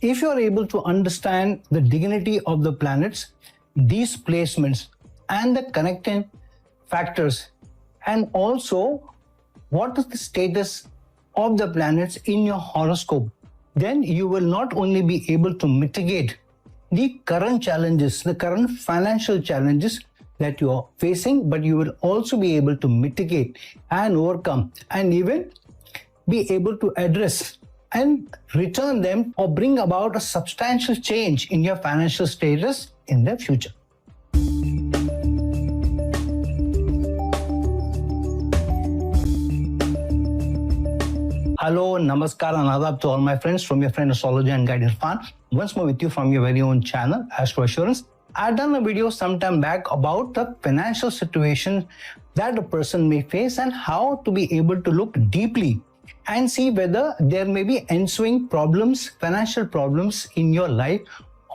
if you are able to understand the dignity of the planets, these placements and the connecting factors, and also what is the status of the planets in your horoscope, then you will not only be able to mitigate the current challenges, the current financial challenges that you are facing, but you will also be able to mitigate and overcome and even be able to address and return them or bring about a substantial change in your financial status in the future. Hello, namaskar and adab to all my friends from your friend astrologer and guide Irfan. Once more with you from your very own channel, Astro Assurance. I've done a video sometime back about the financial situation that a person may face and how to be able to look deeply and see whether there may be ensuing problems, financial problems in your life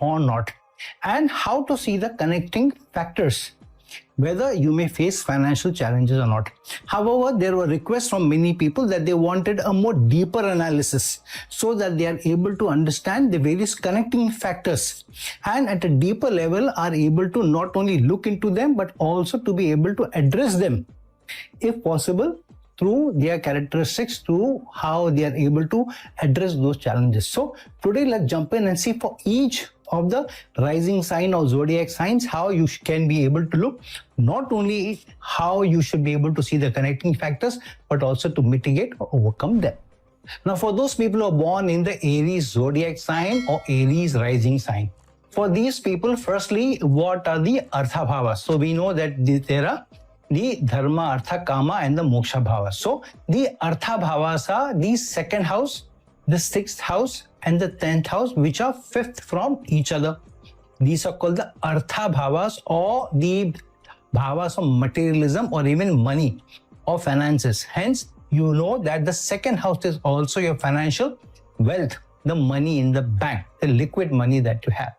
or not, and how to see the connecting factors, whether you may face financial challenges or not. However, there were requests from many people that they wanted a more deeper analysis so that they are able to understand the various connecting factors and at a deeper level are able to not only look into them but also to be able to address them, if possible, through their characteristics, through how they are able to address those challenges. So today let's jump in and see for each of the rising sign or zodiac signs how you can be able to look, not only how you should be able to see the connecting factors but also to mitigate or overcome them. Now for those people who are born in the Aries zodiac sign or Aries rising sign, for these people, firstly, what are the Artha Bhavas? So we know that there are the Dharma, Artha, Kama and the Moksha Bhavas. So the Artha Bhavas are the second house, the sixth house and the 10th house, which are fifth from each other. These are called the Artha Bhavas or the Bhavas of materialism or even money or finances. Hence, you know that the second house is also your financial wealth, the money in the bank, the liquid money that you have.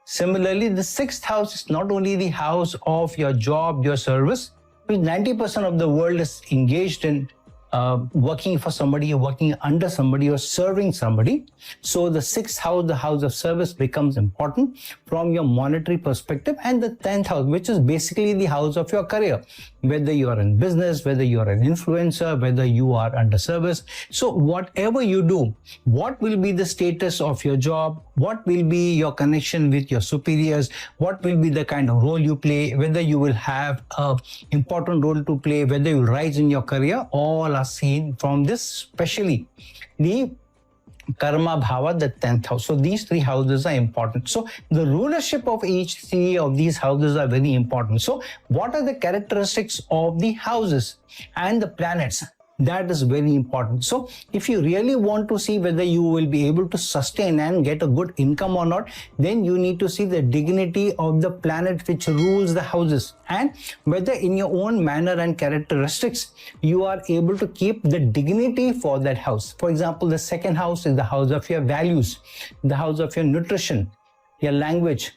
Similarly, the sixth house is not only the house of your job, your service, which 90% of the world is engaged in working for somebody or working under somebody or serving somebody. So the sixth house, the house of service, becomes important from your monetary perspective, and the 10th house, which is basically the house of your career, whether you are in business, whether you are an influencer, whether you are under service. So whatever you do, what will be the status of your job, what will be your connection with your superiors, what will be the kind of role you play, whether you will have an important role to play, whether you rise in your career, all are seen from this, especially the Karma Bhava, the 10th house. So these three houses are important. So the rulership of each three of these houses are very important. So what are the characteristics of the houses and the planets? That is very important. So if you really want to see whether you will be able to sustain and get a good income or not, then you need to see the dignity of the planet which rules the houses, and whether in your own manner and characteristics you are able to keep the dignity for that house. For example, the second house is the house of your values, the house of your nutrition, your language,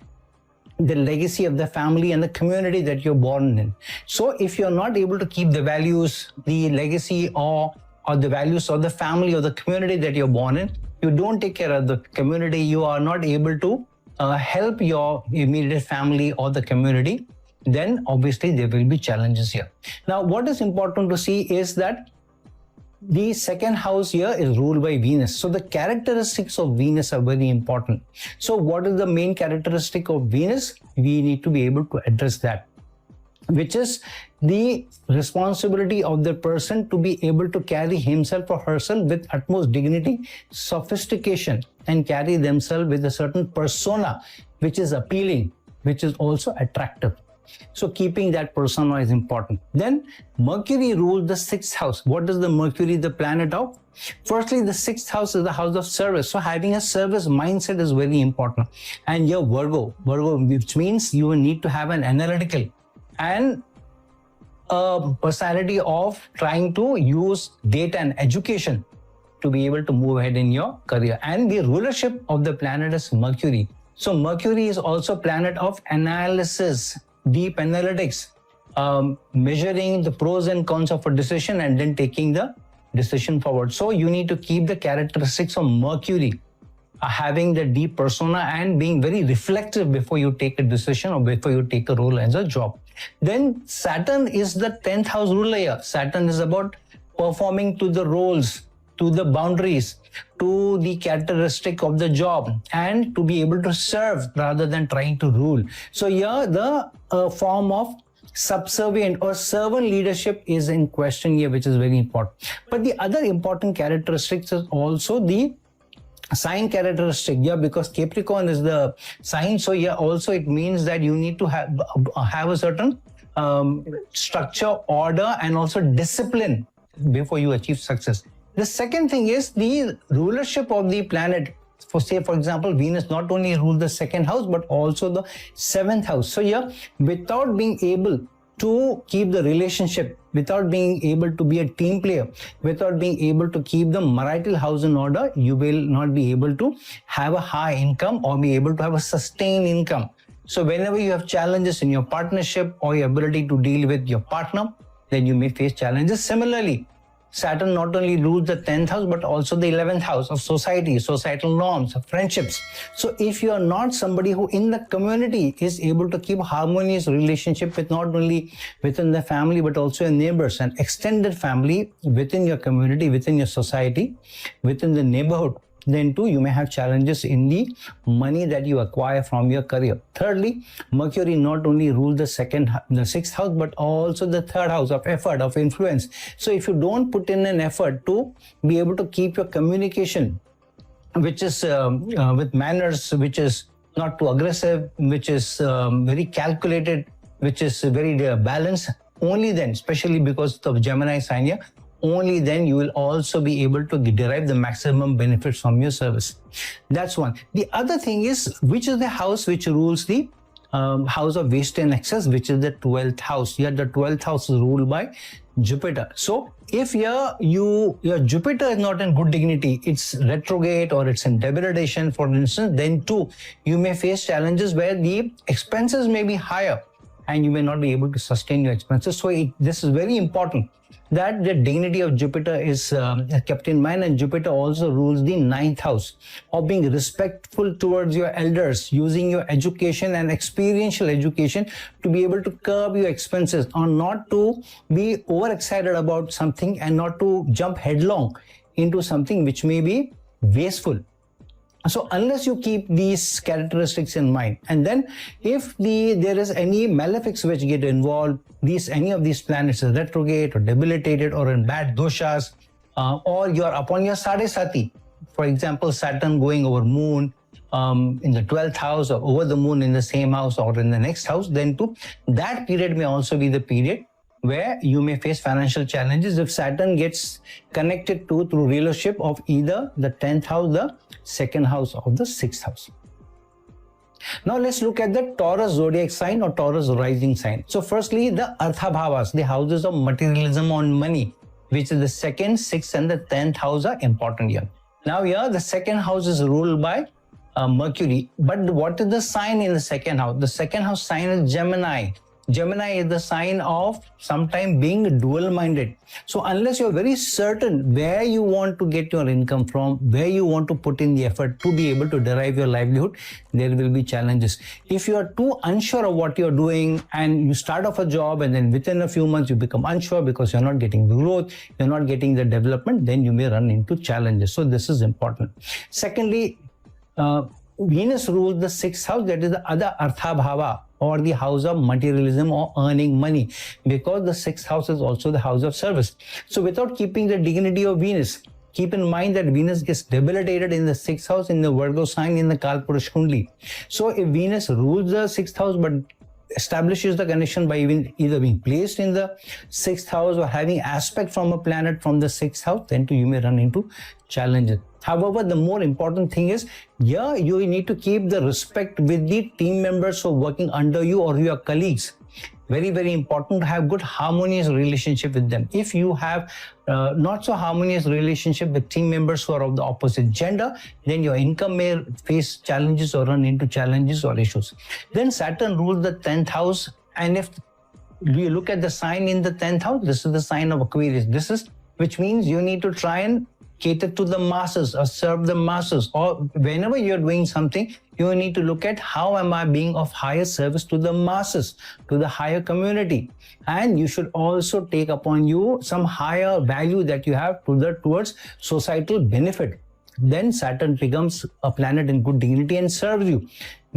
the legacy of the family and the community that you're born in. So if you're not able to keep the values, the legacy or the values of the family or the community that you're born in, you don't take care of the community, you are not able to help your immediate family or the community, then obviously there will be challenges here. Now what is important to see is that the second house here is ruled by Venus. So the characteristics of Venus are very important. So what is the main characteristic of Venus? We need to be able to address that, which is the responsibility of the person to be able to carry himself or herself with utmost dignity, sophistication, and carry themselves with a certain persona which is appealing, which is also attractive. So keeping that persona is important. Then Mercury rules the sixth house. What is the Mercury, the planet of? Firstly, the sixth house is the house of service. So having a service mindset is very important. And your Virgo, which means you will need to have an analytical and a personality of trying to use data and education to be able to move ahead in your career. And the rulership of the planet is Mercury. So Mercury is also planet of analysis, deep analytics, measuring the pros and cons of a decision and then taking the decision forward. So you need to keep the characteristics of Mercury having the deep persona and being very reflective before you take a decision or before you take a role as a job. Then Saturn is the 10th house ruler here. Saturn is about performing to the roles, to the boundaries, to the characteristic of the job, and to be able to serve rather than trying to rule. So here the form of subservient or servant leadership is in question here, which is very important. But the other important characteristics is also the sign characteristic, yeah, because Capricorn is the sign. So yeah, also it means that you need to have a certain structure, order, and also discipline before you achieve success. The second thing is the rulership of the planet. For example, Venus not only rules the second house, but also the 7th house. So yeah, without being able to keep the relationship, without being able to be a team player, without being able to keep the marital house in order, you will not be able to have a high income or be able to have a sustained income. So whenever you have challenges in your partnership or your ability to deal with your partner, then you may face challenges. Similarly, Saturn not only rules the 10th house, but also the 11th house of society, societal norms, friendships. So if you are not somebody who in the community is able to keep harmonious relationship with not only within the family, but also your neighbors and extended family within your community, within your society, within the neighborhood, then too you may have challenges in the money that you acquire from your career. Thirdly, Mercury not only rules the 6th house, but also the 3rd house of effort, of influence. So if you don't put in an effort to be able to keep your communication, which is with manners, which is not too aggressive, which is very calculated, which is very balanced, only then, especially because of Gemini sign here, only then you will also be able to derive the maximum benefits from your service. That's one. The other thing is, which is the house which rules the house of waste and excess, which is the 12th house. Here the 12th house is ruled by Jupiter. So if your Jupiter is not in good dignity, it's retrograde or it's in degradation, for instance, then too you may face challenges where the expenses may be higher and you may not be able to sustain your expenses. So this is very important that the dignity of Jupiter is kept in mind, and Jupiter also rules the 9th house of being respectful towards your elders, using your education and experiential education to be able to curb your expenses, or not to be overexcited about something and not to jump headlong into something which may be wasteful. So unless you keep these characteristics in mind, and then if there is any malefics which get involved, any of these planets is retrograde or debilitated or in bad doshas, or you're upon your Sadesati, for example, Saturn going over moon in the 12th house or over the moon in the same house or in the next house, then too, that period may also be the period where you may face financial challenges if Saturn gets connected through rulership of either the 10th house, the 2nd house, or the 6th house. Now let's look at the Taurus zodiac sign or Taurus rising sign. So firstly, the Artha Bhavas, the houses of materialism on money, which is the 2nd, 6th, and the 10th house are important here. Now here, the 2nd house is ruled by Mercury. But what is the sign in the 2nd house? The 2nd house sign is Gemini. Gemini is the sign of sometime being dual-minded. So unless you're very certain where you want to get your income from, where you want to put in the effort to be able to derive your livelihood, there will be challenges. If you are too unsure of what you're doing and you start off a job and then within a few months you become unsure because you're not getting the growth, you're not getting the development, then you may run into challenges. So this is important. Secondly, Venus rules the 6th house, that is the other Artha Bhava, or the house of materialism or earning money, because the 6th house is also the house of service. So without keeping the dignity of Venus, keep in mind that Venus gets debilitated in the 6th house in the Virgo sign in the Kalpurush Kundli. So if Venus rules the 6th house but establishes the connection by either being placed in the 6th house or having aspect from a planet from the 6th house, then too you may run into challenges. However, the more important thing is, yeah, you need to keep the respect with the team members who are working under you or your colleagues. Very, very important to have good harmonious relationship with them. If you have not so harmonious relationship with team members who are of the opposite gender, then your income may face challenges or run into challenges or issues. Then Saturn rules the 10th house, and if you look at the sign in the 10th house, this is the sign of Aquarius. This is, which means you need to try and cater to the masses or serve the masses, or whenever you're doing something, you need to look at how am I being of higher service to the masses, to the higher community. And you should also take upon you some higher value that you have towards societal benefit. Then Saturn becomes a planet in good dignity and serves you,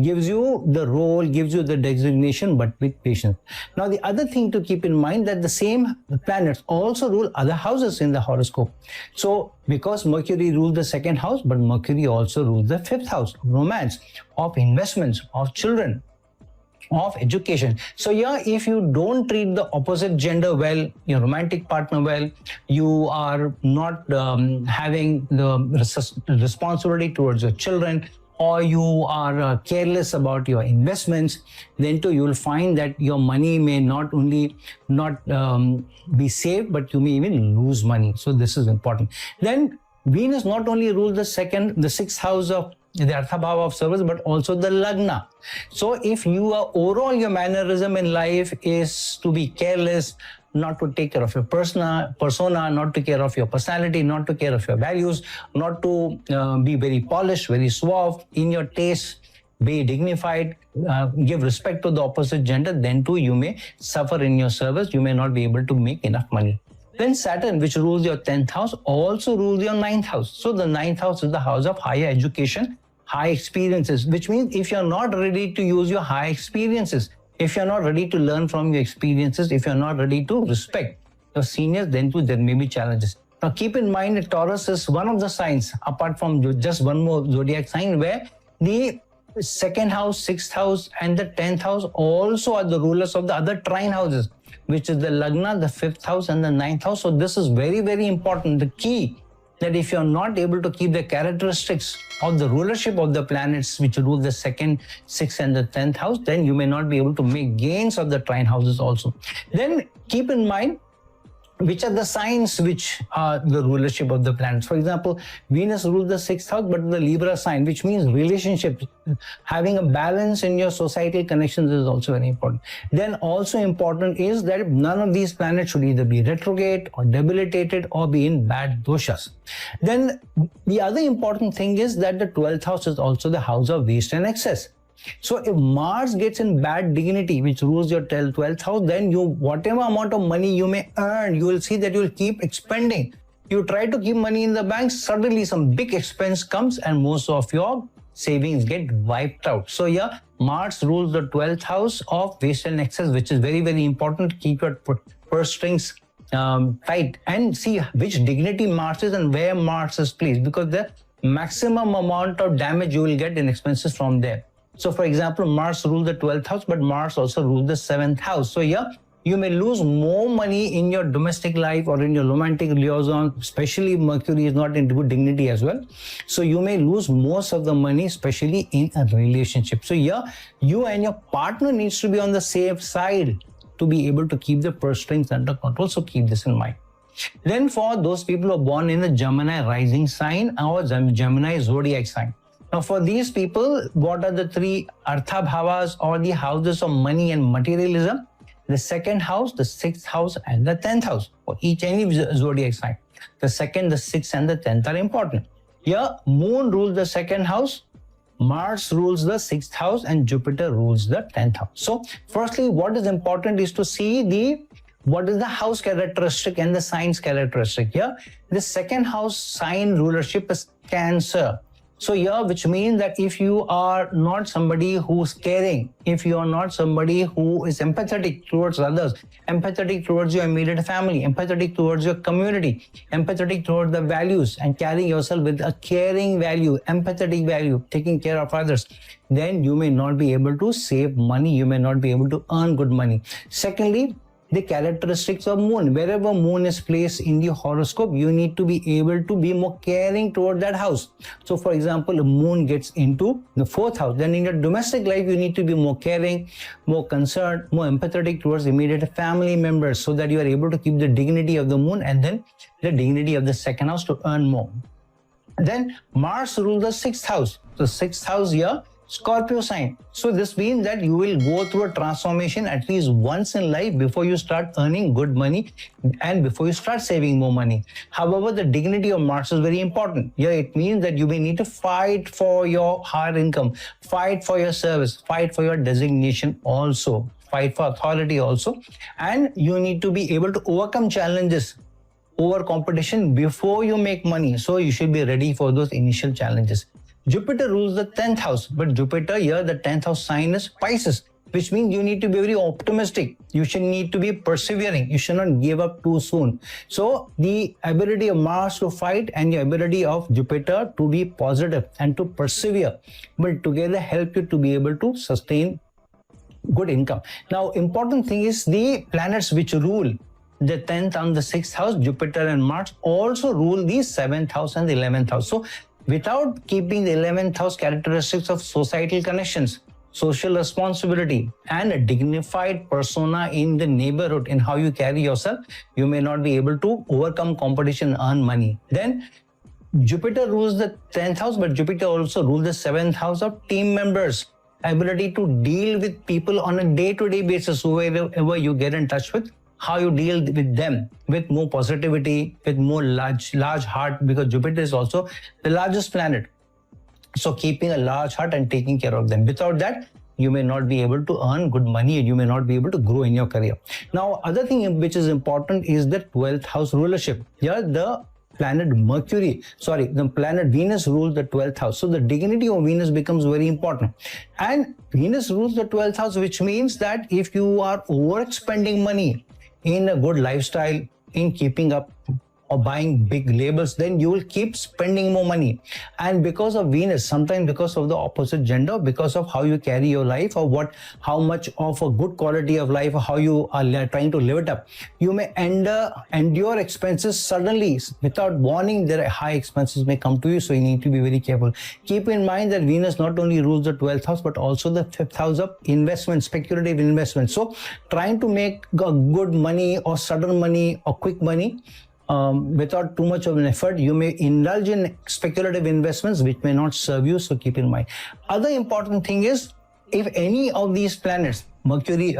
gives you the role, gives you the designation, but with patience. Now, the other thing to keep in mind that the same planets also rule other houses in the horoscope. So, because Mercury rules the second house, but Mercury also rules the fifth house of romance, of investments, of children, of education. So yeah, if you don't treat the opposite gender well, your romantic partner well, you are not having the responsibility towards your children, or you are careless about your investments, then too you will find that your money may not only not be saved, but you may even lose money. So this is important. Then Venus not only rules the sixth house of the Artha Bhava of service, but also the Lagna. So if you are overall, your mannerism in life is to be careless, not to take care of your persona, not to care of your personality, not to care of your values, not to be very polished, very suave in your taste, be dignified, give respect to the opposite gender, then too you may suffer in your service. You may not be able to make enough money. Then Saturn, which rules your 10th house, also rules your 9th house. So the 9th house is the house of higher education, high experiences, which means if you're not ready to use your high experiences, if you're not ready to learn from your experiences, if you're not ready to respect your seniors, then too there may be challenges. Now keep in mind that Taurus is one of the signs, apart from just one more zodiac sign, where the second house, sixth house, and the 10th house also are the rulers of the other trine houses, which is the Lagna, the fifth house, and the 9th house. So this is very, very important. The key that if you're not able to keep the characteristics of the rulership of the planets which rule the second, sixth, and the 10th house, then you may not be able to make gains of the trine houses also. Then keep in mind which are the signs which are the rulership of the planets. For example, Venus rules the sixth house, but the Libra sign, which means relationships, having a balance in your societal connections is also very important. Then also important is that none of these planets should either be retrograde or debilitated or be in bad doshas. Then the other important thing is that the 12th house is also the house of waste and excess. So if Mars gets in bad dignity, which rules your 12th house, then you, whatever amount of money you may earn, you will see that you will keep expending. You try to keep money in the bank, suddenly some big expense comes and most of your savings get wiped out. So yeah, Mars rules the 12th house of waste and excess, which is very, very important. Keep your purse strings tight and see which dignity Mars is and where Mars is placed, because the maximum amount of damage you will get in expenses from there. So for example, Mars rules the 12th house, but Mars also rules the 7th house. So yeah, you may lose more money in your domestic life or in your romantic liaison, especially Mercury is not in good dignity as well. So you may lose most of the money, especially in a relationship. So yeah, you and your partner needs to be on the safe side to be able to keep the purse strings under control. So keep this in mind. Then for those people who are born in the Gemini rising sign or Gemini zodiac sign. Now for these people, what are the three Artha Bhavas or the houses of money and materialism? The second house, the sixth house, and the 10th house for each any zodiac sign. The second, the sixth, and the 10th are important. Here, Moon rules the second house, Mars rules the sixth house, and Jupiter rules the 10th house. So firstly, what is important is to see what is the house characteristic and the sign's characteristic. Here, the second house sign rulership is Cancer. So here, which means that if you are not somebody who's caring, if you are not somebody who is empathetic towards others, empathetic towards your immediate family, empathetic towards your community, empathetic towards the values and carrying yourself with a caring value, empathetic value, taking care of others, then you may not be able to save money. You may not be able to earn good money. Secondly, the characteristics of Moon. Wherever Moon is placed in the horoscope, you need to be able to be more caring toward that house. So for example, if Moon gets into the 4th house, then in your domestic life, you need to be more caring, more concerned, more empathetic towards immediate family members, so that you are able to keep the dignity of the Moon and then the dignity of the second house to earn more. Then Mars rules the 6th house. The 6th house here, Scorpio sign. So this means that you will go through a transformation at least once in life before you start earning good money and before you start saving more money. However, the dignity of Mars is very important. Yeah, it means that you may need to fight for your higher income, fight for your service, fight for your designation also, fight for authority also, and you need to be able to overcome challenges over competition before you make money. So you should be ready for those initial challenges. Jupiter rules the 10th house, but Jupiter here, the 10th house sign is Pisces, which means you need to be very optimistic. You should need to be persevering. You should not give up too soon. So the ability of Mars to fight and the ability of Jupiter to be positive and to persevere will together help you to be able to sustain good income. Now, important thing is the planets which rule the 10th and the 6th house, Jupiter and Mars, also rule the 7th house and the 11th house. So without keeping the 11th house characteristics of societal connections, social responsibility, and a dignified persona in the neighborhood, in how you carry yourself, you may not be able to overcome competition and earn money. Then Jupiter rules the 10th house, but Jupiter also rules the 7th house of team members, ability to deal with people on a day-to-day basis, whoever you get in touch with, how you deal with them with more positivity, with more large heart, because Jupiter is also the largest planet. So keeping a large heart and taking care of them. Without that, you may not be able to earn good money and you may not be able to grow in your career. Now, other thing which is important is the 12th house rulership. Here, the planet Venus rules the 12th house. So the dignity of Venus becomes very important. And Venus rules the 12th house, which means that if you are overspending money in a good lifestyle, in keeping up or buying big labels, then you will keep spending more money. And because of Venus, sometimes because of the opposite gender, because of how you carry your life, or how much of a good quality of life, or how you are trying to live it up, you may endure expenses suddenly. Without warning, there are high expenses may come to you, so you need to be very careful. Keep in mind that Venus not only rules the 12th house, but also the 5th house of investment, speculative investment. So trying to make good money or sudden money or quick money, without too much of an effort, you may indulge in speculative investments which may not serve you, so keep in mind. Other important thing is, if any of these planets, Mercury,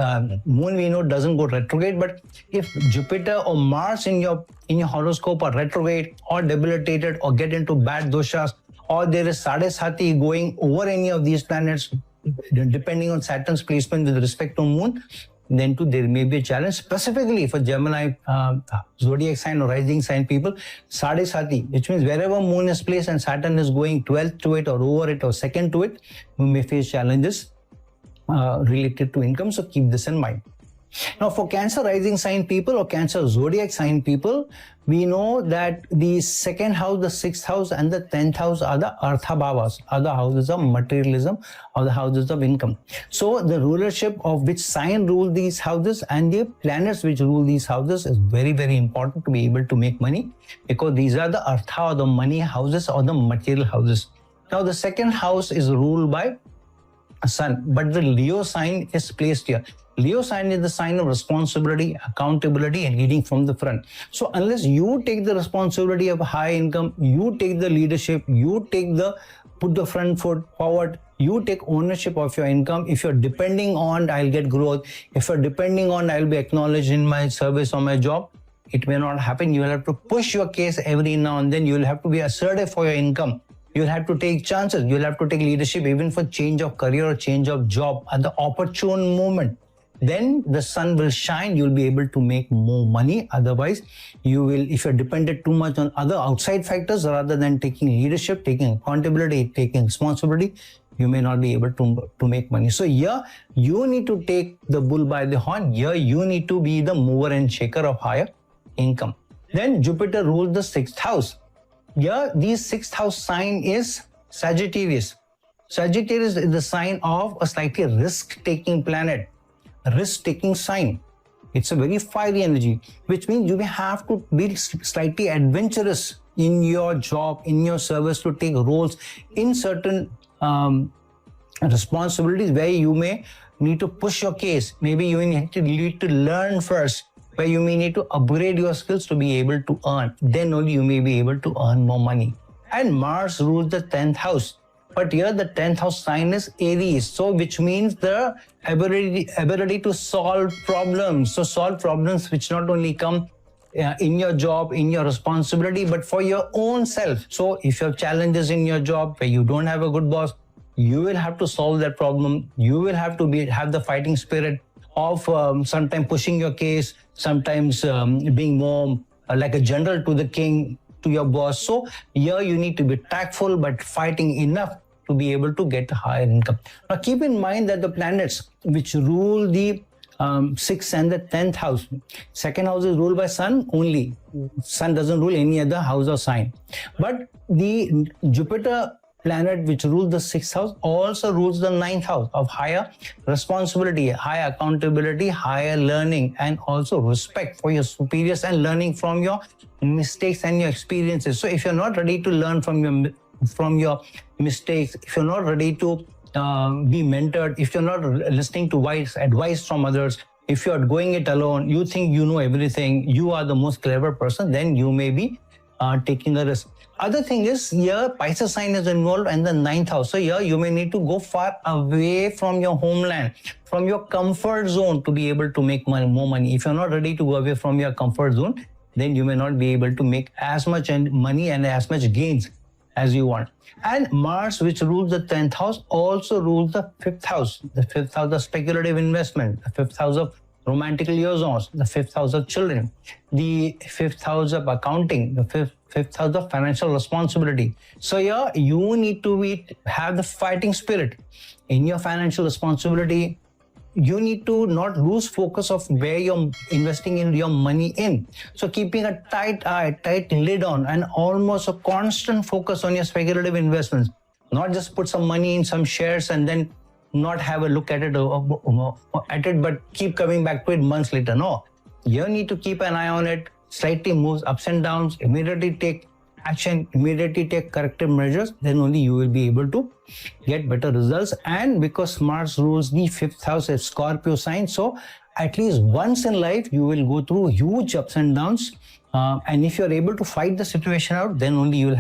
Moon we know doesn't go retrograde, but if Jupiter or Mars in your horoscope are retrograde or debilitated or get into bad doshas, or there is Sadesati going over any of these planets, depending on Saturn's placement with respect to Moon, then too there may be a challenge, specifically for Gemini zodiac sign or rising sign people. Sadesati, which means wherever Moon is placed and Saturn is going 12th to it or over it or second to it, we may face challenges related to income. So keep this in mind. Now, for Cancer rising sign people or Cancer zodiac sign people, we know that the second house, the 6th house, and the 10th house are the Artha Bhavas, are the houses of materialism or the houses of income. So the rulership of which sign rule these houses and the planets which rule these houses is very, very important to be able to make money, because these are the Artha or the money houses or the material houses. Now, the second house is ruled by Sun, but the Leo sign is placed here. Leo sign is the sign of responsibility, accountability, and leading from the front. So unless you take the responsibility of high income, you take the leadership, put the front foot forward, you take ownership of your income. If you're depending on I'll get growth, if you're depending on I'll be acknowledged in my service or my job, it may not happen. You will have to push your case every now and then. You will have to be assertive for your income. You'll have to take chances. You'll have to take leadership even for change of career or change of job at the opportune moment. Then the sun will shine, you'll be able to make more money. Otherwise, you will, if you're dependent too much on other outside factors rather than taking leadership, taking accountability, taking responsibility, you may not be able to make money. So here, you need to take the bull by the horn. Here, you need to be the mover and shaker of higher income. Then Jupiter rules the 6th house. Here, the 6th house sign is Sagittarius. Sagittarius is the sign of a slightly risk-taking planet. Risk-taking sign. It's a very fiery energy, which means you may have to be slightly adventurous in your job, in your service, to take roles in certain responsibilities where you may need to push your case. Maybe you need to learn first, where you may need to upgrade your skills to be able to earn. Then only you may be able to earn more money. And Mars rules the 10th house. But here the 10th house sign is Aries, so which means the ability to solve problems. So solve problems which not only come in your job, in your responsibility, but for your own self. So if you have challenges in your job where you don't have a good boss, you will have to solve that problem. You will have to have the fighting spirit of sometimes pushing your case, sometimes being more like a general to the king, to your boss. So here you need to be tactful but fighting enough to be able to get a higher income. Now keep in mind that the planets which rule the 6th and the 10th house. Second house is ruled by Sun only. Sun doesn't rule any other house or sign. But the Jupiter planet which rules the 6th house also rules the 9th house of higher responsibility, higher accountability, higher learning, and also respect for your superiors and learning from your mistakes and your experiences. So if you're not ready to learn from your mistakes, if you're not ready to be mentored, if you're not listening to wise advice from others, if you're going it alone, you think you know everything, you are the most clever person, then you may be taking a risk. Other thing is here Pisces sign is involved in the 9th house. So here you may need to go far away from your homeland, from your comfort zone to be able to make more money. If you're not ready to go away from your comfort zone, then you may not be able to make as much money and as much gains as you want. And Mars, which rules the 10th house, also rules the 5th house. The 5th house of speculative investment, the 5th house of romantic liaisons, the 5th house of children, the 5th house of accounting, the 5th house of financial responsibility. So here you need to have the fighting spirit in your financial responsibility. You need to not lose focus of where you're investing in your money in. So keeping a tight eye, tight lid on, and almost a constant focus on your speculative investments. Not just put some money in some shares and then not have a look at it, but keep coming back to it months later. No, you need to keep an eye on it. Slightly moves ups and downs, immediately take action, immediately take corrective measures, then only you will be able to get better results. And because Mars rules the 5th house as Scorpio sign, so at least once in life you will go through huge ups and downs. And if you're able to fight the situation out, then only you'll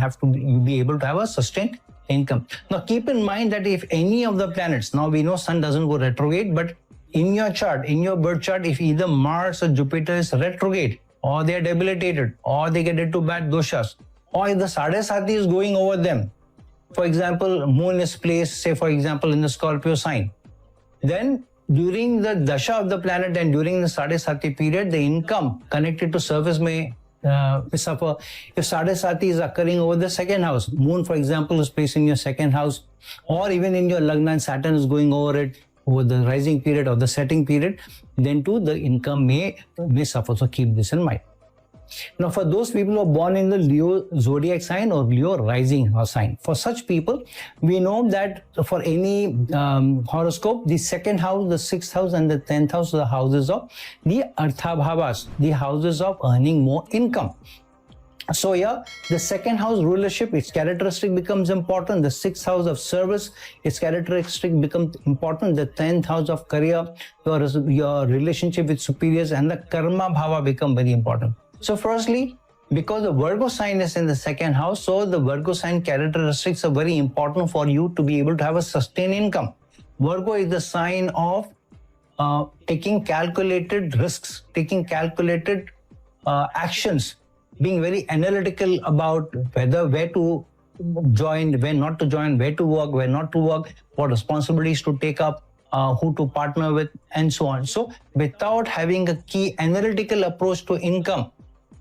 be able to have a sustained income. Now keep in mind that if any of the planets, now we know Sun doesn't go retrograde, but in your chart, in your birth chart, if either Mars or Jupiter is retrograde, or they are debilitated, or they get into bad doshas, or if the Sadesati is going over them, for example, Moon is placed, say for example, in the Scorpio sign, then during the dasha of the planet and during the Sadesati period, the income connected to service may suffer. If Sadesati is occurring over the 2nd house, Moon, for example, is placed in your 2nd house, or even in your Lagna and Saturn is going over it, over the rising period or the setting period, then too the income may suffer. So keep this in mind. Now for those people who are born in the Leo zodiac sign or Leo rising sign, for such people, we know that for any horoscope, the 2nd house, the 6th house and the 10th house are the houses of the Arthabhavas, the houses of earning more income. So yeah, the 2nd house rulership, its characteristic becomes important. The 6th house of service, its characteristic becomes important. The 10th house of career, your relationship with superiors, and the karma bhava become very important. So firstly, because the Virgo sign is in the 2nd house, so the Virgo sign characteristics are very important for you to be able to have a sustained income. Virgo is the sign of taking calculated risks, taking calculated actions, being very analytical about where to join, where not to join, where to work, where not to work, what responsibilities to take up, who to partner with, and so on. So without having a key analytical approach to income,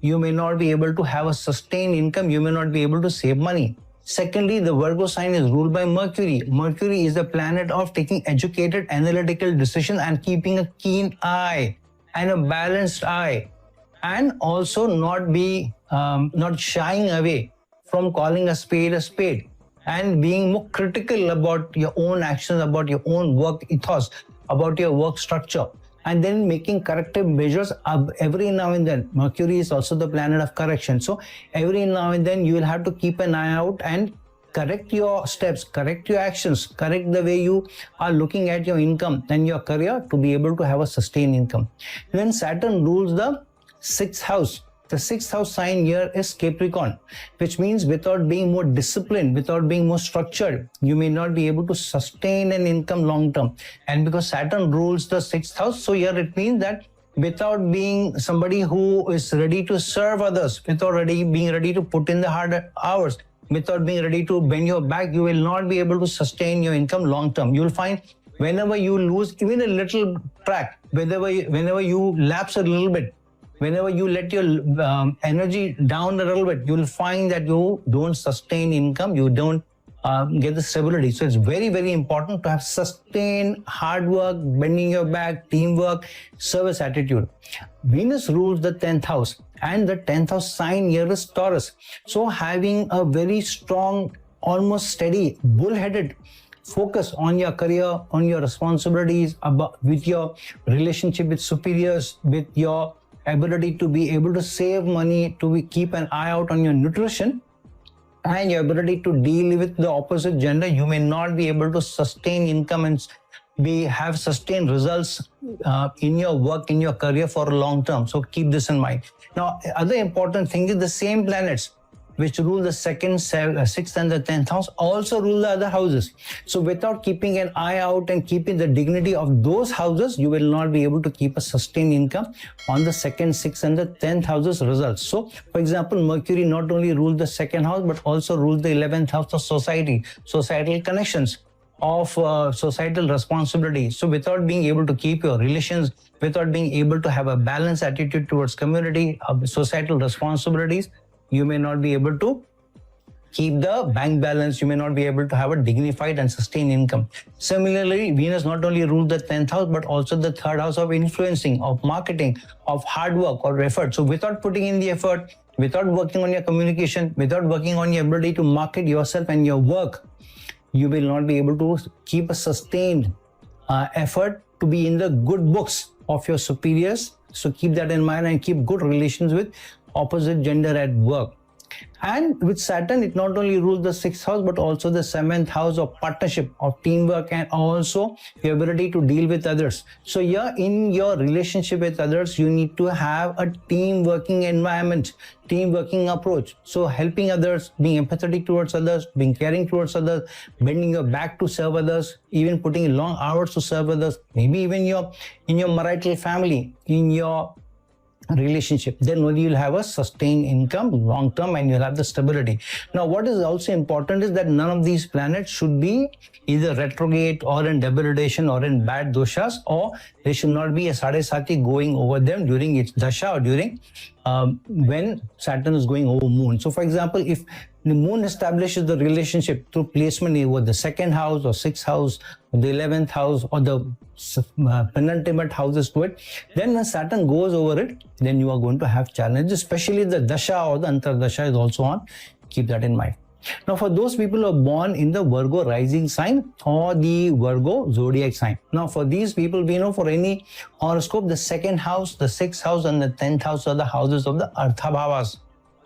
you may not be able to have a sustained income, you may not be able to save money. Secondly, the Virgo sign is ruled by Mercury. Mercury is the planet of taking educated analytical decisions and keeping a keen eye and a balanced eye, and also not shying away from calling a spade, and being more critical about your own actions, about your own work ethos, about your work structure, and then making corrective measures every now and then. Mercury is also the planet of correction. So every now and then you will have to keep an eye out and correct your steps, correct your actions, correct the way you are looking at your income and your career to be able to have a sustained income. Then Saturn rules the 6th house. The sixth house sign here is Capricorn, which means without being more disciplined, without being more structured, you may not be able to sustain an income long term. And because Saturn rules the sixth house, so here it means that without being somebody who is ready to serve others, without being ready to put in the hard hours, without being ready to bend your back, you will not be able to sustain your income long term. You will find whenever you lose even a little track, whenever you lapse a little bit, whenever you let your energy down a little bit, you will find that you don't sustain income, you don't get the stability. So it's very, very important to have sustained hard work, bending your back, teamwork, service attitude. Venus rules the 10th house, and the 10th house sign here is Taurus. So having a very strong, almost steady, bull-headed focus on your career, on your responsibilities, with your relationship with superiors, with your ability to be able to save money, to keep an eye out on your nutrition, and your ability to deal with the opposite gender, you may not be able to sustain income and have sustained results in your work, in your career for a long term. So keep this in mind. Now, other important thing is the same planets which rule the second, sixth, and the 10th house also rule the other houses. So without keeping an eye out and keeping the dignity of those houses, you will not be able to keep a sustained income on the second, sixth, and the 10th houses results. So, for example, Mercury not only rules the second house, but also rules the 11th house of society, societal connections, of societal responsibility. So without being able to keep your relations, without being able to have a balanced attitude towards community, societal responsibilities, you may not be able to keep the bank balance, you may not be able to have a dignified and sustained income. Similarly, Venus not only rules the 10th house, but also the third house of influencing, of marketing, of hard work or effort. So without putting in the effort, without working on your communication, without working on your ability to market yourself and your work, you will not be able to keep a sustained effort to be in the good books of your superiors. So keep that in mind and keep good relations with opposite gender at work. And with Saturn, it not only rules the sixth house, but also the 7th house of partnership, of teamwork, and also your ability to deal with others. So here in your relationship with others, you need to have a team working environment, team working approach. So helping others, being empathetic towards others, being caring towards others, bending your back to serve others, even putting in long hours to serve others, maybe even in your marital family, in your relationship, then only you'll have a sustained income long term and you'll have the stability. Now, what is also important is that none of these planets should be either retrograde or in debilitation or in bad doshas, or there should not be a sadesati going over them during its dasha or during when Saturn is going over moon. So for example, if the moon establishes the relationship through placement over the second house or sixth house, or the 11th house, or the penultimate houses to it, then when Saturn goes over it, then you are going to have challenges, especially the dasha or the antardasha is also on. Keep that in mind. Now, for those people who are born in the Virgo rising sign or the Virgo zodiac sign. Now, for these people, we know for any horoscope, the second house, the sixth house, and the 10th house are the houses of the Arthabhavas,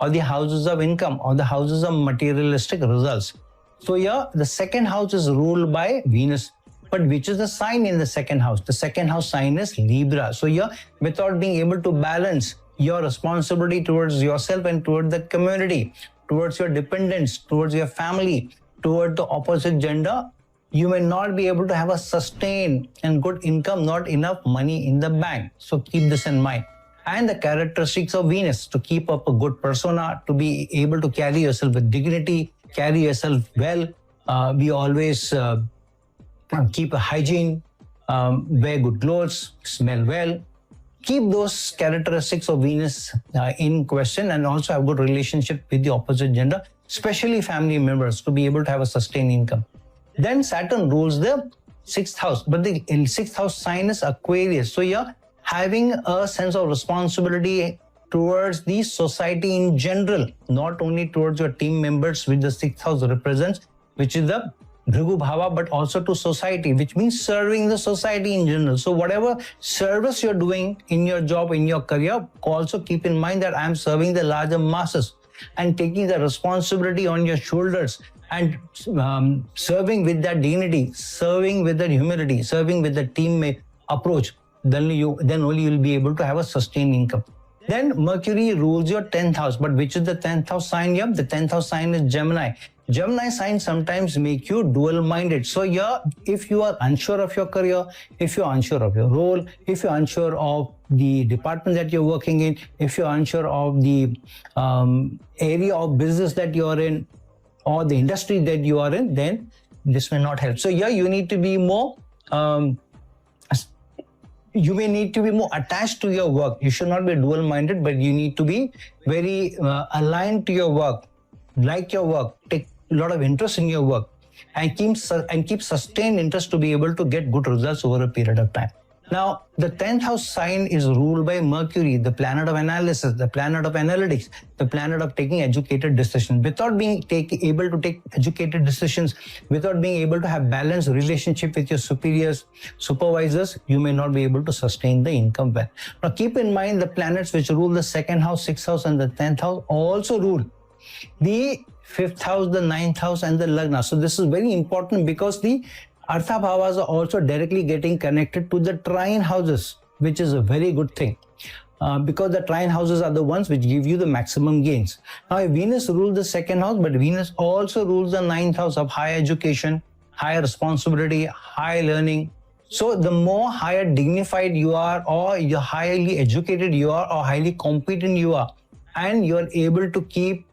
or the houses of income, or the houses of materialistic results. So here, the second house is ruled by Venus. But which is the sign in the second house? The second house sign is Libra. So here, without being able to balance your responsibility towards yourself and towards the community, towards your dependents, towards your family, towards the opposite gender, you may not be able to have a sustained and good income, not enough money in the bank. So keep this in mind. And the characteristics of Venus, to keep up a good persona, to be able to carry yourself with dignity, carry yourself well, be always keep a hygiene, wear good clothes, smell well. Keep those characteristics of Venus in question, and also have good relationship with the opposite gender, especially family members, to be able to have a sustained income. Then Saturn rules the sixth house, but the sixth house sign is Aquarius. So you're having a sense of responsibility towards the society in general, not only towards your team members, which the sixth house represents, which is the Bhrigu Bhava, but also to society, which means serving the society in general. So whatever service you're doing in your job, in your career, also keep in mind that I'm serving the larger masses and taking the responsibility on your shoulders and serving with that dignity, serving with that humility, serving with the team approach. Then only you'll be able to have a sustained income. Then Mercury rules your 10th house. But which is the 10th house sign here? The 10th house sign is Gemini. Gemini signs sometimes make you dual-minded. So yeah, if you are unsure of your career, if you're unsure of your role, if you're unsure of the department that you're working in, if you're unsure of the area of business that you're in, or the industry that you are in, then this may not help. So yeah, you need to be more you may need to be more attached to your work. You should not be dual-minded, but you need to be very aligned to your work, like your work, take a lot of interest in your work, and keep sustained interest to be able to get good results over a period of time. Now, the 10th house sign is ruled by Mercury, the planet of analysis, the planet of analytics, the planet of taking educated decisions. Without being able to take educated decisions, without being able to have balanced relationship with your superiors, supervisors, you may not be able to sustain the income well. Now, keep in mind the planets which rule the 2nd house, 6th house, and the 10th house also rule the 5th house, the 9th house, and the Lagna. So this is very important because the Artha Bhavas are also directly getting connected to the trine houses, which is a very good thing because the trine houses are the ones which give you the maximum gains. Now, Venus rules the 2nd house, but Venus also rules the 9th house of higher education, higher responsibility, high learning. So the more higher dignified you are, or you're highly educated you are, or highly competent you are, and you're able to keep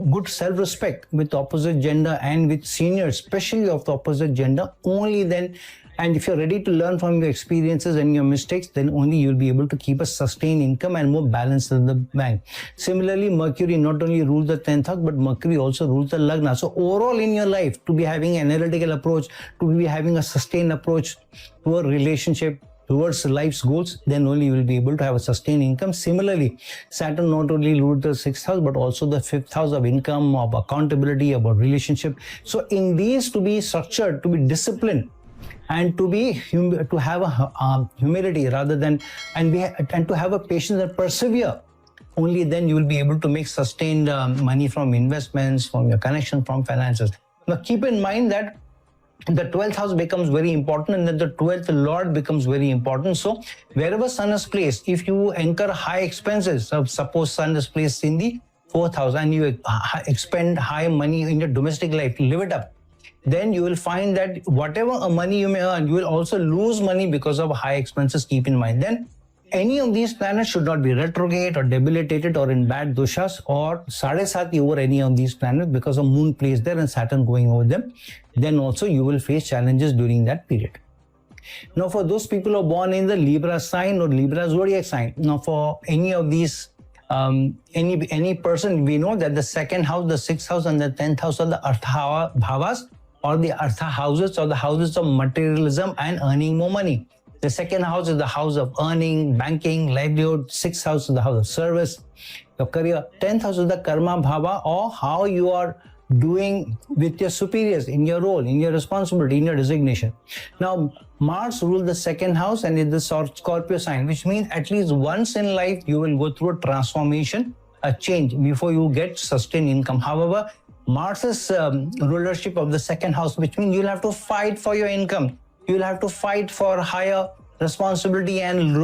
good self-respect with the opposite gender and with seniors, especially of the opposite gender, only then, and if you're ready to learn from your experiences and your mistakes, then only you'll be able to keep a sustained income and more balance in the bank. Similarly, Mercury not only rules the 10th house, but Mercury also rules the Lagna. So overall in your life, to be having an analytical approach, to be having a sustained approach to a relationship, towards life's goals, then only you will be able to have a sustained income. Similarly, Saturn not only rules the 6th house, but also the 5th house of income, of accountability, about relationship. So in these, to be structured, to be disciplined, and to have a humility rather than, and to have a patience and persevere, only then you will be able to make sustained money from investments, from your connection, from finances. Now keep in mind that the 12th house becomes very important, and then the 12th Lord becomes very important. So wherever Sun is placed, if you incur high expenses, suppose Sun is placed in the 4th house and you expend high money in your domestic life, live it up, then you will find that whatever money you may earn, you will also lose money because of high expenses. Keep in mind. Then any of these planets should not be retrograde or debilitated or in bad doshas or sadesati over any of these planets because of moon placed there and Saturn going over them. Then also you will face challenges during that period. Now for those people who are born in the Libra sign or Libra zodiac sign, now for any of these, any person, we know that the 2nd house, the 6th house, and the 10th house are the Artha Bhavas, or the Artha houses, or the houses of materialism and earning more money. The 2nd house is the house of earning, banking, livelihood. 6th house is the house of service, your career. 10th house is the karma bhava, or how you are doing with your superiors in your role, in your responsibility, in your designation. Now, Mars rules the 2nd house and is the Scorpio sign, which means at least once in life you will go through a transformation, a change before you get sustained income. However, Mars's rulership of the 2nd house, which means you'll have to fight for your income. You'll have to fight for higher responsibility and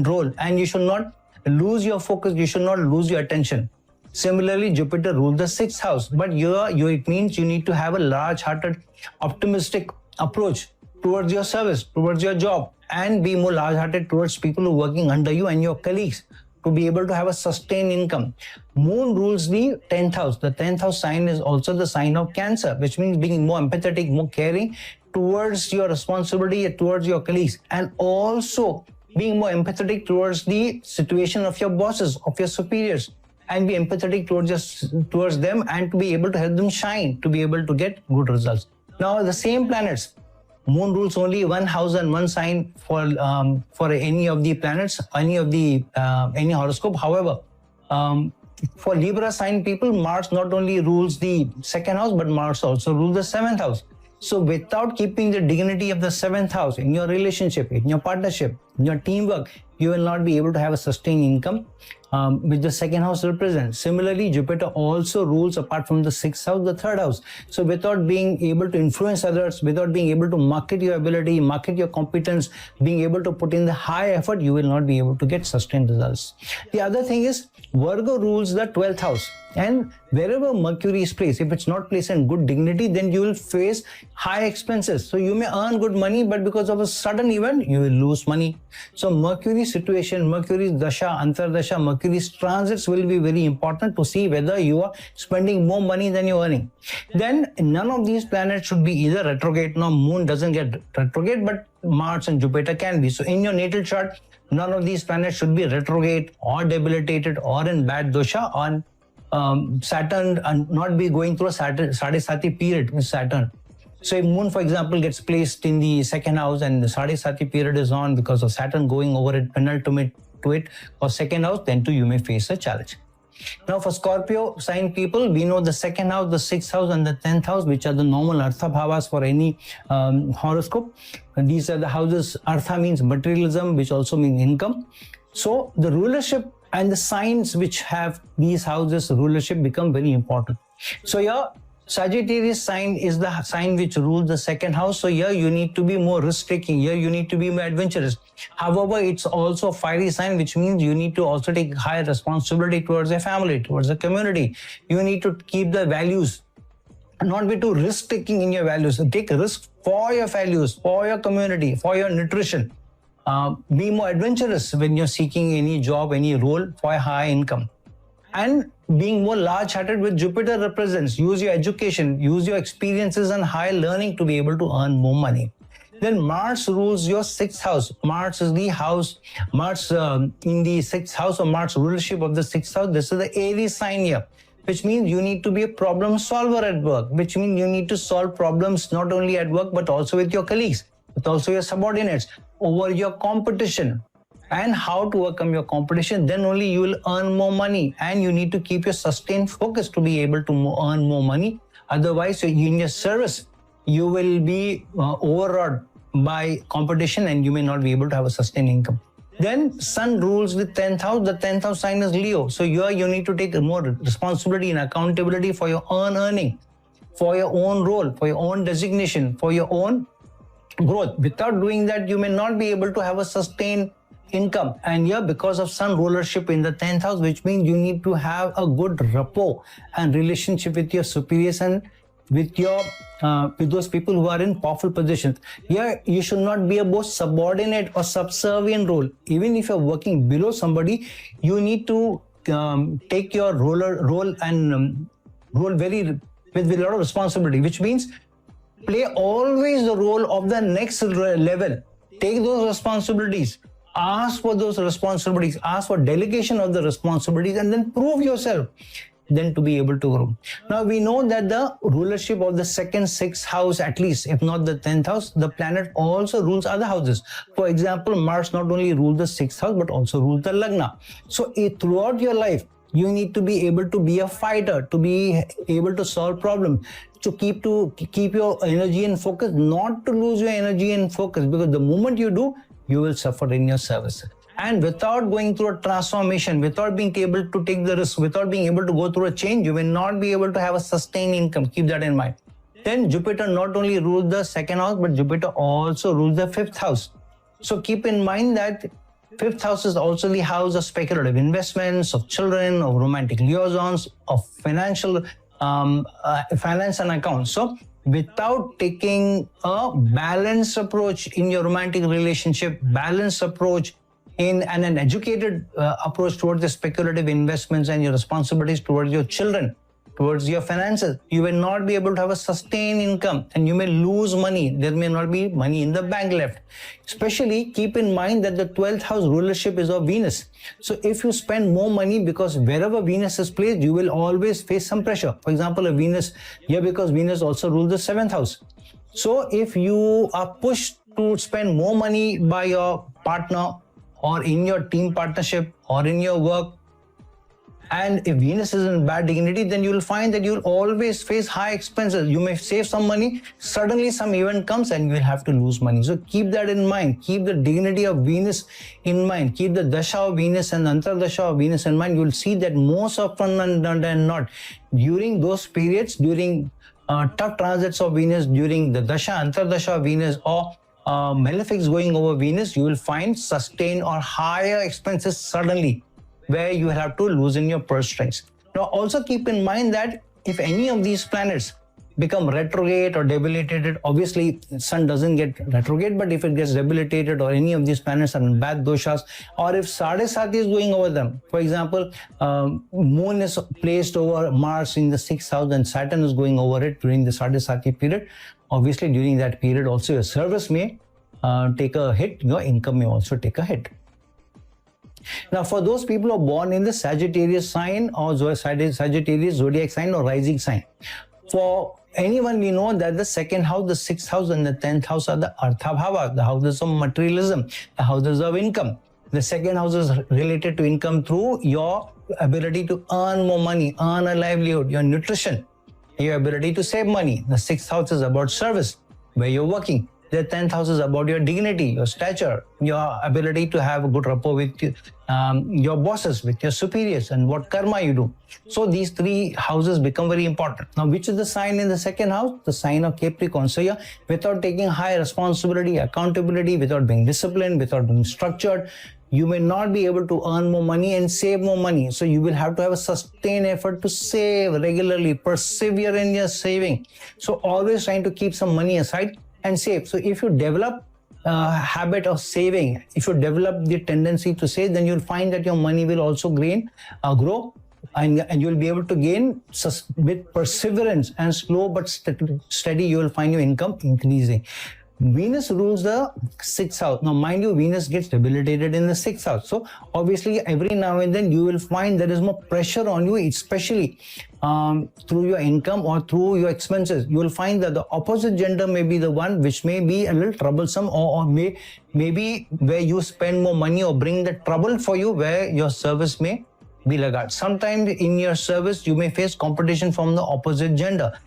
role, and you should not lose your focus. You should not lose your attention. Similarly, Jupiter rules the 6th house, but it means you need to have a large-hearted, optimistic approach towards your service, towards your job, and be more large-hearted towards people who are working under you and your colleagues to be able to have a sustained income. Moon rules the 10th house. The 10th house sign is also the sign of Cancer, which means being more empathetic, more caring towards your responsibility, towards your colleagues, and also being more empathetic towards the situation of your bosses, of your superiors, and be empathetic towards them, and to be able to help them shine, to be able to get good results. Now, the same planets, Moon rules only one house and one sign for any of the planets, any horoscope. However, for Libra sign people, Mars not only rules the 2nd house, but Mars also rules the 7th house. So without keeping the dignity of the 7th house in your relationship, in your partnership, in your teamwork, you will not be able to have a sustained income. which the second house represents. Similarly, Jupiter also rules, apart from the sixth house, the third house. So without being able to influence others, without being able to market your ability, market your competence, being able to put in the high effort, you will not be able to get sustained results. The other thing is, Virgo rules the 12th house. And wherever Mercury is placed, if it's not placed in good dignity, then you will face high expenses. So you may earn good money, but because of a sudden event, you will lose money. So Mercury's situation, Mercury's dasha, antardasha, Mercury's transits will be very important to see whether you are spending more money than you're earning. Then none of these planets should be either retrograde. No, Moon doesn't get retrograde, but Mars and Jupiter can be. So in your natal chart, none of these planets should be retrograde or debilitated or in bad dosha on Saturn, and not be going through a Sadesati period with Saturn. So if Moon, for example, gets placed in the second house and the Sadesati period is on because of Saturn going over it, penultimate to it, or second house, then too you may face a challenge. Now for Scorpio sign people, we know the second house, the sixth house and the 10th house, which are the normal Artha Bhavas for any horoscope. And these are the houses. Artha means materialism, which also means income. So the rulership and the signs which have these houses rulership become very important. So your Sagittarius sign is the sign which rules the second house. So here you need to be more risk-taking. Here you need to be more adventurous. However, it's also a fiery sign, which means you need to also take higher responsibility towards a family, towards a community. You need to keep the values, not be too risk-taking in your values. Take risk for your values, for your community, for your nutrition. Be more adventurous when you're seeking any job, any role for a high income. And being more large-hearted, with Jupiter represents, use your education, use your experiences and high learning to be able to earn more money. Then Mars rules your sixth house. Mars is the house, Mars in the sixth house, or Mars rulership of the sixth house. This is the Aries sign here, which means you need to be a problem solver at work, which means you need to solve problems not only at work, but also with your colleagues, but also your subordinates, over your competition, and how to overcome your competition. Then only you will earn more money, and you need to keep your sustained focus to be able to earn more money. Otherwise, in your service, you will be overawed by competition and you may not be able to have a sustained income. Then Sun rules the 10th house. The 10th house sign is Leo. So here you need to take more responsibility and accountability for your own earning, for your own role, for your own designation, for your own growth. Without doing that, you may not be able to have a sustained income. And here, because of Sun rulership in the 10th house, which means you need to have a good rapport and relationship with your superiors and with your with those people who are in powerful positions. Here, you should not be a both subordinate or subservient role. Even if you're working below somebody, you need to take your role and role very with a lot of responsibility, which means play always the role of the next level. Take those responsibilities. Ask for those responsibilities. Ask for delegation of the responsibilities, and then prove yourself. Then to be able to grow. Now we know that the rulership of the second, sixth house, at least, if not the 10th house, the planet also rules other houses. For example, Mars not only rules the sixth house, but also rules the Lagna. So throughout your life, you need to be able to be a fighter, to be able to solve problems, to keep your energy and focus, not to lose your energy and focus, because the moment you do, you will suffer in your service. And without going through a transformation, without being able to take the risk, without being able to go through a change, you will not be able to have a sustained income. Keep that in mind. Then Jupiter not only rules the second house, but Jupiter also rules the fifth house. So keep in mind that fifth house is also the house of speculative investments, of children, of romantic liaisons, of financial finance and accounts. So without taking a balanced approach in your romantic relationship, balanced approach in an educated approach towards the speculative investments and your responsibilities towards your children, towards your finances, you will not be able to have a sustained income, and you may lose money. There may not be money in the bank left. Especially keep in mind that the 12th house rulership is of Venus. So if you spend more money, because wherever Venus is placed, you will always face some pressure. For example, a Venus here, because Venus also rules the 7th house. So if you are pushed to spend more money by your partner, or in your team partnership, or in your work, And if Venus is in bad dignity, then you will find that you will always face high expenses. You may save some money, suddenly some event comes and you will have to lose money. So keep that in mind. Keep the dignity of Venus in mind. Keep the dasha of Venus and antardasha of Venus in mind. You will see that most often than not, during those periods, during tough transits of Venus, during the dasha, antardasha of Venus, or malefics going over Venus, you will find sustained or higher expenses suddenly, where you have to loosen your purse strings. Now also keep in mind that if any of these planets become retrograde or debilitated, obviously Sun doesn't get retrograde, but if it gets debilitated or any of these planets are in bad doshas, or if Sadesati is going over them, for example, Moon is placed over Mars in the 6th house and Saturn is going over it during the Sadesati period, obviously during that period also your service may take a hit, your income may also take a hit. Now, for those people who are born in the Sagittarius sign or Sagittarius zodiac sign or rising sign, for anyone we know that the 2nd house, the 6th house and the 10th house are the Artha Bhava, the houses of materialism, the houses of income. The 2nd house is related to income through your ability to earn more money, earn a livelihood, your nutrition, your ability to save money. The 6th house is about service, where you're working. The 10th house is about your dignity, your stature, your ability to have a good rapport with your bosses, with your superiors, and what karma you do. So these 3 houses become very important. Now, which is the sign in the 2nd house? The sign of Capricorn. So yeah, without taking high responsibility, accountability, without being disciplined, without being structured, you may not be able to earn more money and save more money. So you will have to have a sustained effort to save regularly, persevere in your saving. So always trying to keep some money aside and save. So if you develop a habit of saving, if you develop the tendency to save, then you'll find that your money will also grow, and you'll be able to gain with perseverance and slow but steady, you will find your income increasing. Venus rules the 6th house. Now, mind you, Venus gets debilitated in the 6th house. So, obviously, every now and then you will find there is more pressure on you, especially through your income or through your expenses. You will find that the opposite gender may be the one which may be a little troublesome, or maybe where you spend more money or bring the trouble for you, where your service may be laggard. Sometimes in your service, you may face competition from the opposite gender.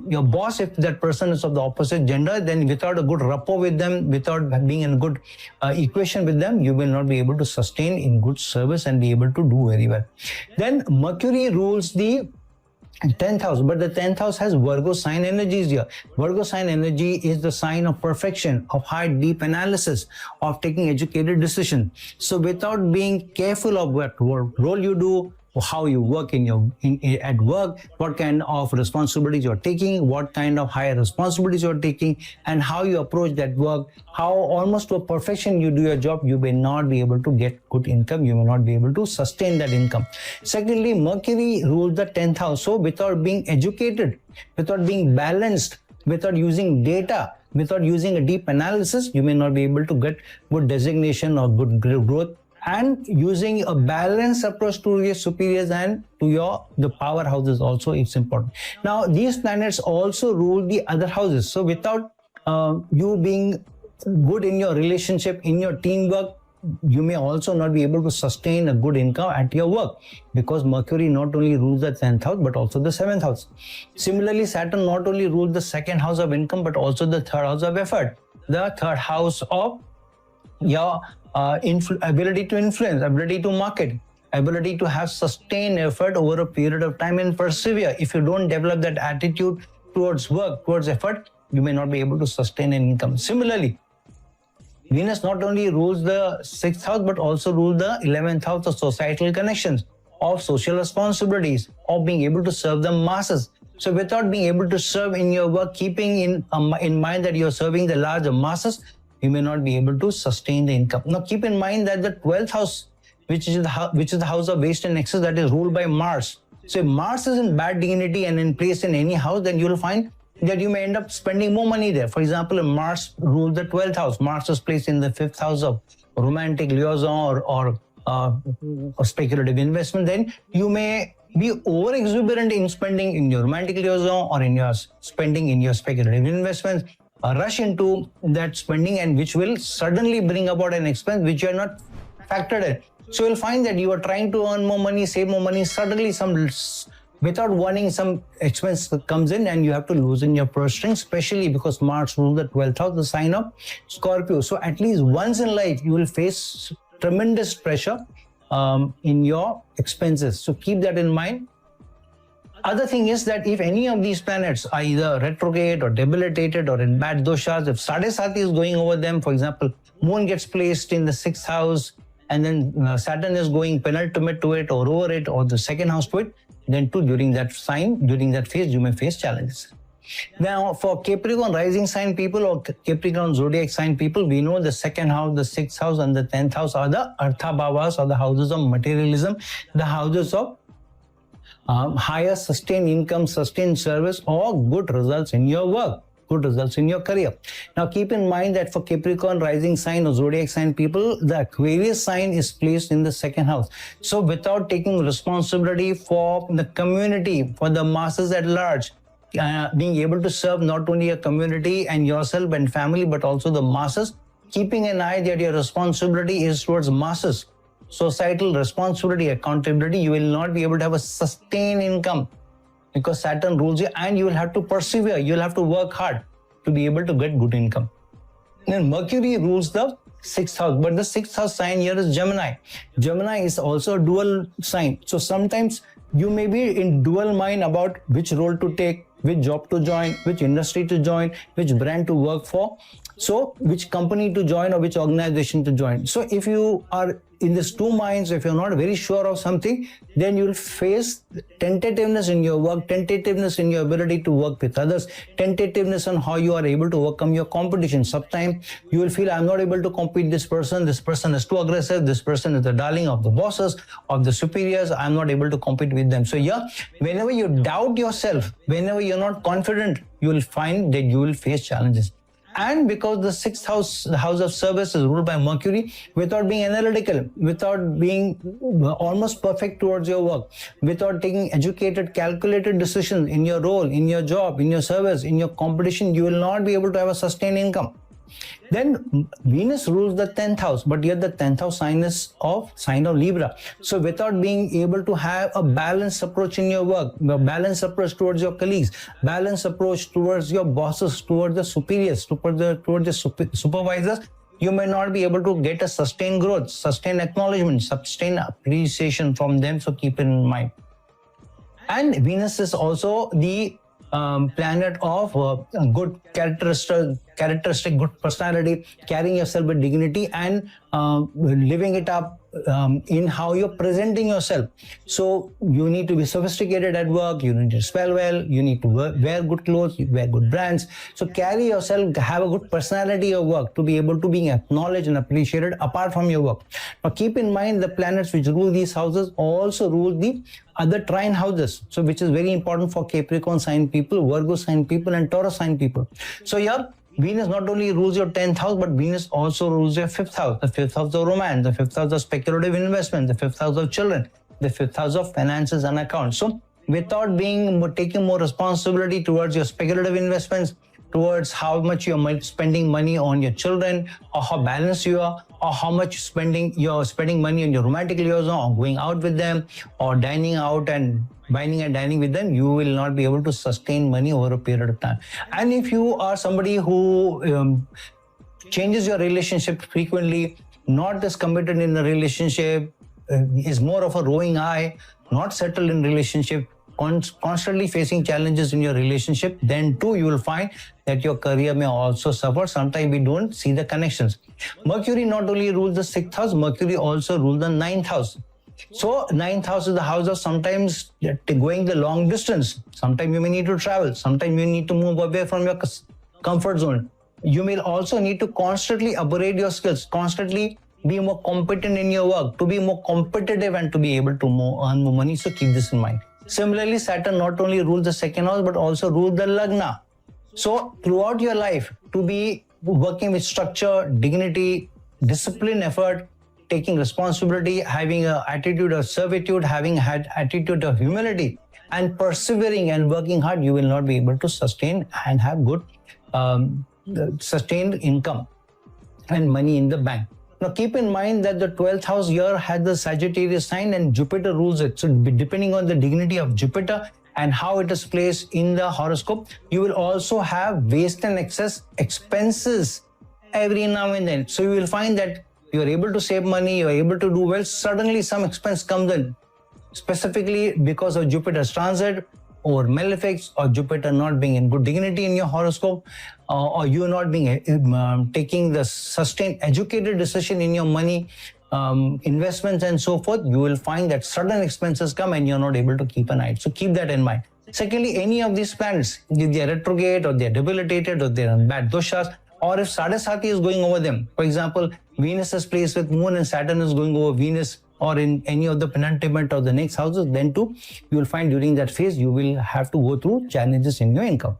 Your boss, if that person is of the opposite gender, then without a good rapport with them, without being in a good equation with them, you will not be able to sustain in good service and be able to do very well. Then Mercury rules the 10th house, but the 10th house has Virgo sign energies here. Virgo sign energy is the sign of perfection, of high deep analysis, of taking educated decisions. So without being careful of what role you do, how you work at work, what kind of responsibilities you're taking, what kind of higher responsibilities you're taking, and how you approach that work, how almost to a perfection you do your job, you may not be able to get good income, you may not be able to sustain that income. Secondly, Mercury rules the 10th house. So without being educated, without being balanced, without using data, without using a deep analysis, you may not be able to get good designation or good growth. And using a balanced approach to your superiors and to the power houses also, it's important. Now, these planets also rule the other houses. So without you being good in your relationship, in your teamwork, you may also not be able to sustain a good income at your work, because Mercury not only rules the 10th house but also the 7th house. Similarly, Saturn not only rules the 2nd house of income but also the 3rd house of effort, the 3rd house of your ability to influence, ability to market, ability to have sustained effort over a period of time and persevere. If you don't develop that attitude towards work, towards effort, you may not be able to sustain an income. Similarly, Venus not only rules the 6th house but also rules the 11th house of societal connections, of social responsibilities, of being able to serve the masses. So without being able to serve in your work, keeping in mind that you're serving the larger masses, you may not be able to sustain the income. Now keep in mind that the 12th house, which is the house of waste and excess, that is ruled by Mars. So if Mars is in bad dignity and in place in any house, then you will find that you may end up spending more money there. For example, if Mars rules the 12th house, Mars is placed in the 5th house of romantic liaison or speculative investment, then you may be over exuberant in spending in your romantic liaison or in your spending in your speculative investments. Rush into that spending, and which will suddenly bring about an expense which you are not factored in. So you'll find that you are trying to earn more money, save more money, suddenly without warning, some expense comes in and you have to loosen your purse strings, especially because Mars rules the 12th house, the sign of Scorpio. So at least once in life, you will face tremendous pressure in your expenses. So keep that in mind. Other thing is that if any of these planets are either retrograde or debilitated or in bad doshas, if Sadesati is going over them, for example, Moon gets placed in the 6th house and then Saturn is going penultimate to it or over it or the 2nd house to it, then too during that phase, you may face challenges. Now, for Capricorn rising sign people or Capricorn zodiac sign people, we know the 2nd house, the 6th house and the 10th house are the Artha Bhavas or the houses of materialism, the houses of higher sustained income, sustained service or good results in your work, good results in your career. Now keep in mind that for Capricorn rising sign or zodiac sign people, the Aquarius sign is placed in the 2nd house. So without taking responsibility for the community, for the masses at large, being able to serve not only your community and yourself and family, but also the masses, keeping an eye that your responsibility is towards masses, societal responsibility, accountability, you will not be able to have a sustained income because Saturn rules you and you will have to persevere. You'll have to work hard to be able to get good income. Then Mercury rules the 6th house, but the 6th house sign here is Gemini. Gemini is also a dual sign. So sometimes you may be in dual mind about which role to take, which job to join, which industry to join, which brand to work for. So which company to join or which organization to join. So if you are in these two minds, if you're not very sure of something, then you'll face tentativeness in your work, tentativeness in your ability to work with others, tentativeness on how you are able to overcome your competition. Sometimes you will feel, I'm not able to compete this person is too aggressive, this person is the darling of the bosses, of the superiors, I'm not able to compete with them. So yeah, whenever you doubt yourself, whenever you're not confident, you will find that you will face challenges. And because the 6th house, the house of service, is ruled by Mercury, without being analytical, without being almost perfect towards your work, without taking educated, calculated decisions in your role, in your job, in your service, in your competition, you will not be able to have a sustained income. Then Venus rules the 10th house, but yet the 10th house sign is of sign of Libra. So without being able to have a balanced approach in your work, a balanced approach towards your colleagues, balanced approach towards your bosses, towards the superiors, towards the supervisors, you may not be able to get a sustained growth, sustained acknowledgement, sustained appreciation from them. So keep it in mind. And Venus is also the planet of good characteristic, good personality, carrying yourself with dignity and living it up in how you're presenting yourself. So you need to be sophisticated at work, you need to spell well, you need to wear good clothes, wear good brands. So carry yourself, have a good personality of work to be able to be acknowledged and appreciated apart from your work. Now keep in mind the planets which rule these houses also rule the other trine houses, so which is very important for Capricorn sign people, Virgo sign people and Taurus sign people. So yeah, Venus not only rules your 10th house, but Venus also rules your 5th house, the 5th house of romance, the 5th house of speculative investment, the 5th house of children, the 5th house of finances and accounts. So without taking more responsibility towards your speculative investments, towards how much you're spending money on your children, or how balanced you are, or how much you're spending money on your romantic liaison, or going out with them, or dining out and dining and dining with them, you will not be able to sustain money over a period of time. And if you are somebody who changes your relationship frequently, not as committed in the relationship, is more of a roving eye, not settled in relationship, constantly facing challenges in your relationship, then too you will find that your career may also suffer. Sometimes we don't see the connections. Mercury not only rules the 6th house, Mercury also rules the 9th house. So 9th house is the house of sometimes going the long distance. Sometimes you may need to travel. Sometimes you need to move away from your comfort zone. You may also need to constantly upgrade your skills, constantly be more competent in your work, to be more competitive and to be able to earn more money. So keep this in mind. Similarly, Saturn not only rules the 2nd house, but also rules the Lagna. So throughout your life, to be working with structure, dignity, discipline, effort, taking responsibility, having an attitude of servitude, having had attitude of humility, and persevering and working hard, you will not be able to sustain and have good sustained income and money in the bank. Now keep in mind that the 12th house here has the Sagittarius sign and Jupiter rules it. So depending on the dignity of Jupiter and how it is placed in the horoscope, you will also have waste and excess expenses every now and then. So you will find that you are able to save money, you are able to do well, suddenly some expense comes in, specifically because of Jupiter's transit or malefics, or Jupiter not being in good dignity in your horoscope, or you not being taking the sustained educated decision in your money, investments and so forth. You will find that sudden expenses come and you're not able to keep an eye. So keep that in mind. Secondly, any of these planets, if they are retrograde or they are debilitated or they are in bad doshas, or if Sadasati is going over them, for example, Venus is placed with Moon and Saturn is going over Venus, or in any of the penultimate or the next houses, then too, you will find during that phase, you will have to go through challenges in your income.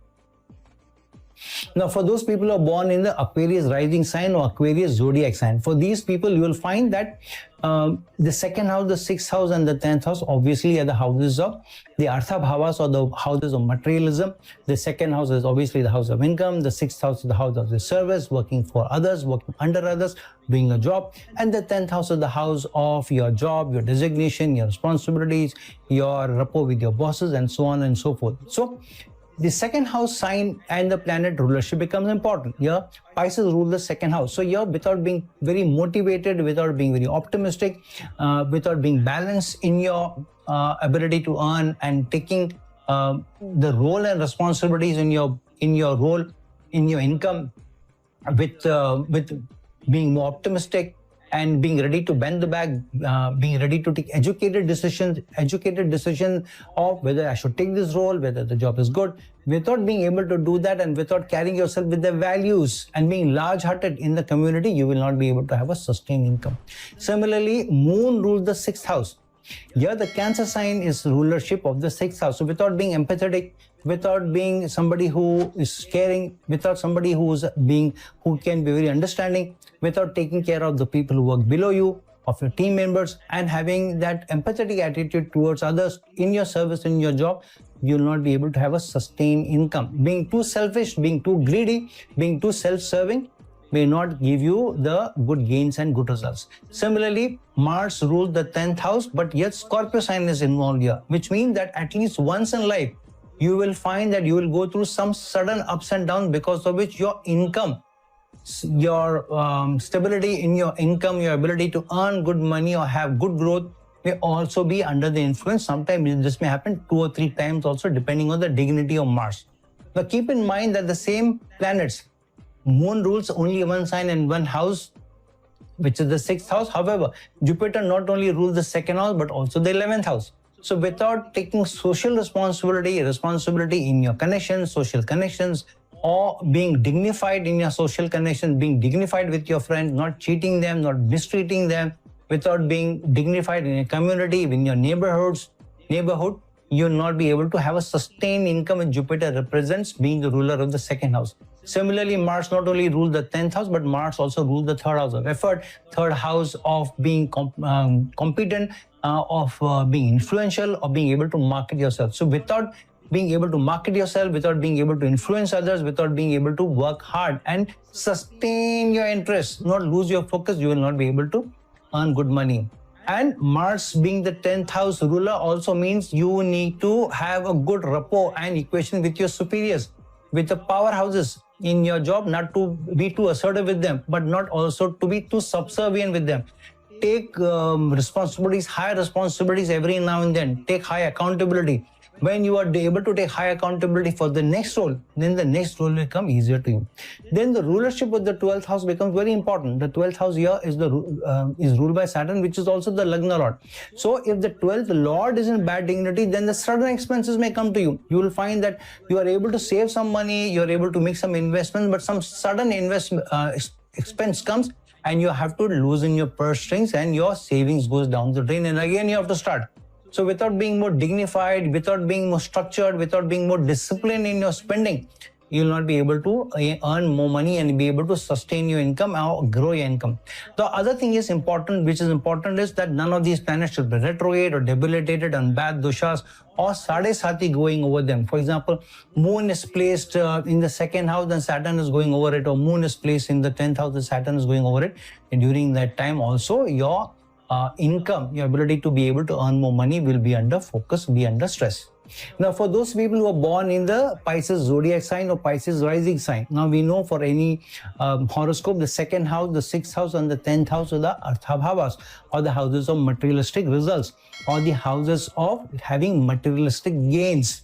Now, for those people who are born in the Aquarius rising sign or Aquarius zodiac sign, for these people, you will find that the second house, the sixth house and the 10th house obviously are the houses of the Artha Bhavas, or the houses of materialism. The second house is obviously the house of income. The sixth house is the house of the service, working for others, working under others, doing a job. And the 10th house is the house of your job, your designation, your responsibilities, your rapport with your bosses, and so on and so forth. So the second house sign and the planet rulership becomes important. Here, Pisces rule the second house. So here, without being very motivated, without being very optimistic, without being balanced in your ability to earn and taking the role and responsibilities in your role, in your income, with being more optimistic and being ready to bend the back, being ready to take educated decisions of whether I should take this role, whether the job is good, without being able to do that and without carrying yourself with the values and being large-hearted in the community, you will not be able to have a sustained income. Similarly, Moon rules the sixth house. Here, the Cancer sign is rulership of the sixth house. So without being empathetic, without being somebody who is caring, without somebody who can be very understanding, without taking care of the people who work below you, of your team members, and having that empathetic attitude towards others in your service, in your job, you will not be able to have a sustained income. Being too selfish, being too greedy, being too self-serving may not give you the good gains and good results. Similarly, Mars rules the 10th house, but yet Scorpio sign is involved here, which means that at least once in life, you will find that you will go through some sudden ups and downs, because of which your income, your stability in your income, your ability to earn good money or have good growth may also be under the influence. Sometimes this may happen 2 or 3 times also, depending on the dignity of Mars. Now keep in mind that the same planets, Moon rules only one sign and one house, which is the 6th house. However, Jupiter not only rules the 2nd house, but also the 11th house. So without taking social responsibility in your connections, social connections, or being dignified in your social connections, being dignified with your friends, not cheating them, not mistreating them, without being dignified in your community, in your neighborhood, you will not be able to have a sustained income, and Jupiter represents being the ruler of the 2nd house. Similarly, Mars not only rules the 10th house, but Mars also rules the 3rd house of effort, 3rd house of being competent, of being influential, of being able to market yourself. So without being able to market yourself, without being able to influence others, without being able to work hard and sustain your interests, not lose your focus, you will not be able to earn good money. And Mars being the 10th house ruler also means you need to have a good rapport and equation with your superiors, with the powerhouses in your job, not to be too assertive with them, but not also to be too subservient with them. Take responsibilities, high responsibilities every now and then. Take high accountability. When you are able to take high accountability for the next role, then the next role will come easier to you. Then the rulership of the 12th house becomes very important. The 12th house here is ruled by Saturn, which is also the Lagna Lord. So if the 12th Lord is in bad dignity, then the sudden expenses may come to you. You will find that you are able to save some money, you are able to make some investments, but some sudden expense comes and you have to loosen your purse strings and your savings goes down the drain, and again you have to start. So without being more dignified, without being more structured, without being more disciplined in your spending, you will not be able to earn more money and be able to sustain your income or grow your income. The other thing is important, which is important, is that none of these planets should be retrograde or debilitated on bad doshas or sadesati going over them. For example, Moon is placed in the second house and Saturn is going over it, or Moon is placed in the 10th house and Saturn is going over it. And during that time also, your income, your ability to be able to earn more money will be under focus, be under stress. Now, for those people who are born in the Pisces zodiac sign or Pisces rising sign, now we know for any horoscope, the second house, the 6th house and the 10th house are the Arthabhavas, or the houses of materialistic results, or the houses of having materialistic gains.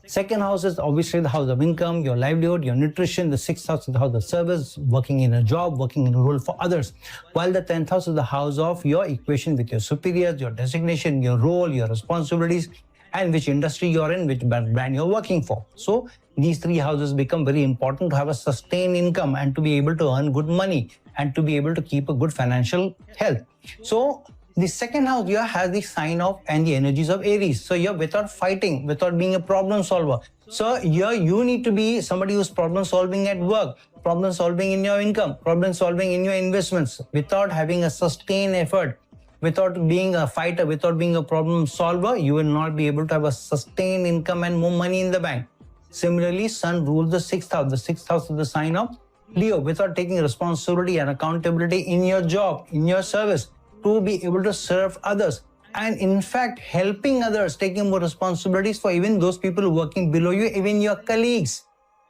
Second house is obviously the house of income, your livelihood, your nutrition. The 6th house is the house of service, working in a job, working in a role for others. While the 10th house is the house of your equation with your superiors, your designation, your role, your responsibilities, and which industry you're in, which brand you're working for. So these three houses become very important to have a sustained income and to be able to earn good money and to be able to keep a good financial health. So the second house here has the sign of and the energies of Aries. So you're without fighting, without being a problem solver. So here you need to be somebody who's problem solving at work, problem solving in your income, problem solving in your investments, without having a sustained effort. Without being a fighter, without being a problem solver, you will not be able to have a sustained income and more money in the bank. Similarly, Sun rules the 6th house. The 6th house is the sign of Leo. Without taking responsibility and accountability in your job, in your service, to be able to serve others. And in fact, helping others, taking more responsibilities for even those people working below you, even your colleagues.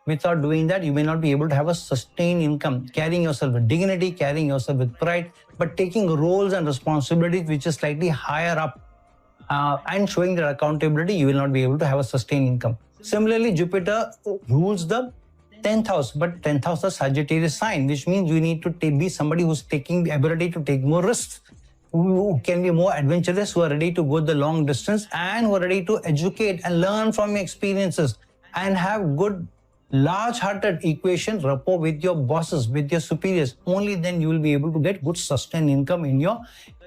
Without doing that, you may not be able to have a sustained income, carrying yourself with dignity, carrying yourself with pride, but taking roles and responsibilities which is slightly higher up and showing that accountability, you will not be able to have a sustained income. Similarly, Jupiter rules the 10th house, but 10th house is Sagittarius sign, which means you need to be somebody who's taking the ability to take more risks, who can be more adventurous, who are ready to go the long distance and who are ready to educate and learn from your experiences and have good large-hearted equation rapport with your bosses, with your superiors. Only then you will be able to get good sustained income in your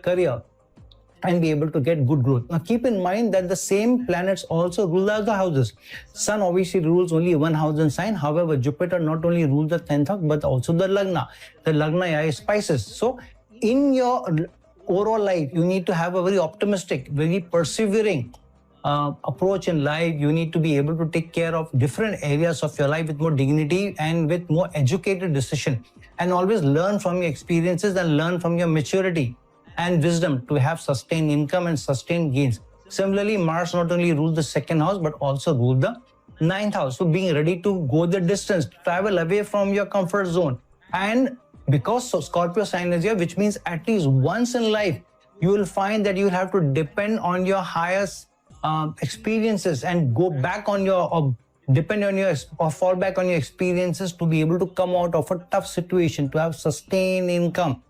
career and be able to get good growth. Now keep in mind that the same planets also rule the other houses. Sun obviously rules only one house and sign. However, Jupiter not only rules the 10th house but also the Lagna. The Lagna is Pisces. So in your overall life, you need to have a very optimistic, very persevering approach in life. You need to be able to take care of different areas of your life with more dignity and with more educated decision, and always learn from your experiences and learn from your maturity and wisdom to have sustained income and sustained gains. Similarly, Mars not only rules the 2nd house but also rules the 9th house. So being ready to go the distance, travel away from your comfort zone. And because Scorpio sign is here, which means at least once in life you will find that you will have to depend on your highest experiences and go back on your, or depend on your, or fall back on your experiences to be able to come out of a tough situation, to have sustained income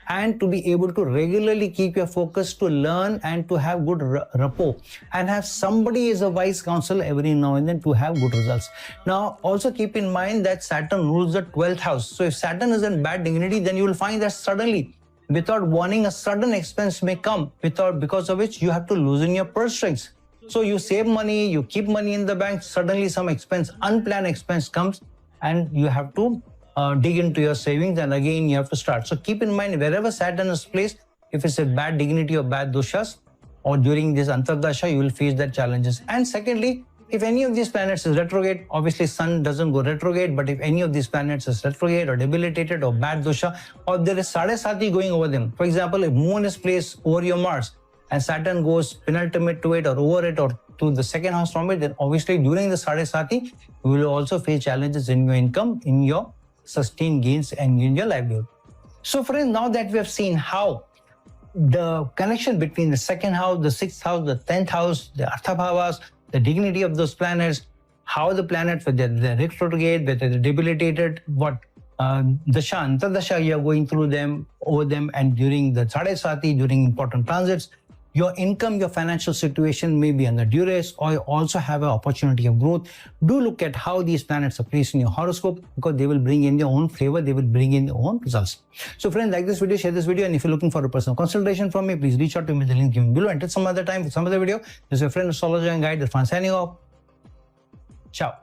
and to be able to regularly keep your focus to learn and to have good rapport and have somebody as a wise counsel every now and then to have good results. Now also keep in mind that Saturn rules the 12th house. So if Saturn is in bad dignity, then you will find that suddenly, without warning, a sudden expense may come, because of which you have to loosen your purse strings. So you save money, you keep money in the bank, suddenly some expense, unplanned expense comes and you have to dig into your savings and again you have to start. So keep in mind, wherever Saturn is placed, if it's a bad dignity or bad doshas or during this Antardasha, you will face that challenges. And secondly, if any of these planets is retrograde, obviously Sun doesn't go retrograde, but if any of these planets is retrograde or debilitated or bad dosha, or there is sadesati going over them, for example, if Moon is placed over your Mars, and Saturn goes penultimate to it or over it or to the 2nd house from it, then obviously during the Sadesati, you will also face challenges in your income, in your sustained gains and in your livelihood. So friends, now that we have seen how the connection between the 2nd house, the 6th house, the 10th house, the Arthabhavas, the dignity of those planets, how the planets, whether they're retrograde, whether they're debilitated, what Dasha, Antardasha you are going through them, over them, and during the Sadesati, during important transits, your income, your financial situation may be under duress, or you also have an opportunity of growth. Do look at how these planets are placed in your horoscope, because they will bring in their own flavor, they will bring in their own results. So friends, like this video, share this video, and if you're looking for a personal consultation from me, please reach out to me, the link given below. Until some other time, with some other video, this is your friend, astrologer and guide, Irfan signing off. Ciao.